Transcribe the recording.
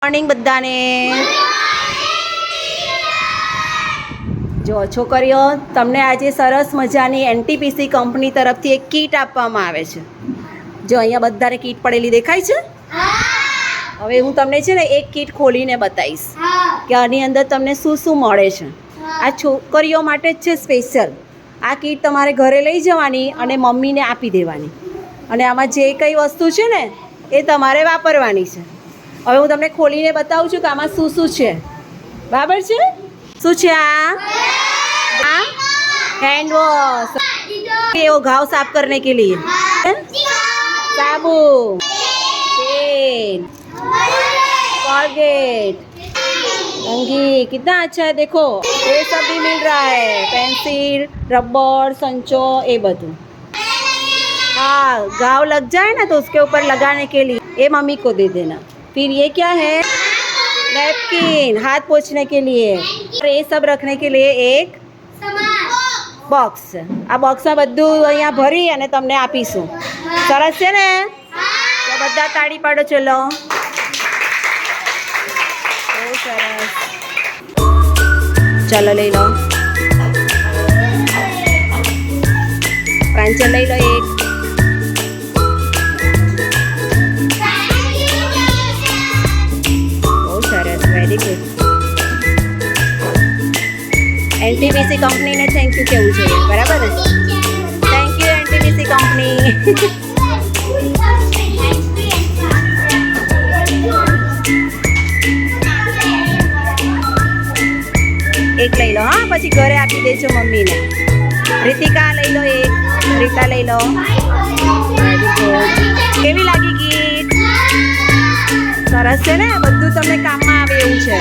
Morning બધાને. જો છોકરીઓ, તમને આજે સરસ મજાની એનટીપીસી કંપની તરફથી એક કીટ આપવામાં આવે છે. જો અહીંયા બધાને કીટ પડેલી દેખાય છે. હવે હું તમને છે ને એક કીટ ખોલીને બતાવીશ કે આની અંદર તમને શું શું મળે છે. આ છોકરીઓ માટે જ છે સ્પેશિયલ. આ કીટ તમારે ઘરે લઈ જવાની અને મમ્મીને આપી દેવાની, અને આમાં જે કંઈ વસ્તુ છે ને એ તમારે વાપરવાની છે. હવે હું તમને ખોલીને બતાવું છું કે આમાં શું શું છે. બરાબર છે? શું છે આ? हैंड वॉश, वो घाव साफ करने के लिए, साबुन, पेन, कोलगेट, कंघी. कितना अच्छा है देखो, ये सब भी मिल रहा है. पेंसिल, रबड़, संचो, ये બધું. हाँ, घाव लग जाए ना तो उसके ऊपर लगाने के लिए ये मम्मी को दे देना. फिर ये क्या है? नैपकिन, हाथ पोंछने के लिए. और ये सब रखने के लिए एक બોક્સ. આ બોક્સમાં બધું અહીંયા ભરી અને તમને આપીશું. સરસ છે ને? તો બધા તાળી પાડો. ચલો, બહુ સરસ. ચલો લઈ લો. પ્રાંચલ લઈ લો એક. બહુ સરસ, વેરી ગુડ. એનટીપીસી કંપનીને થેન્ક યુ કહેવું જોઈએ, બરાબર ને? Thank you NTPC company. એક લઈ લો. હા, પછી ઘરે આપી દેજો મમ્મીને. રીતિકા લઈ લો એક. રીતા લઈ લો. કેવી લાગી કીટ? સરસ છે ને? બધું તમને કામમાં આવે એવું છે.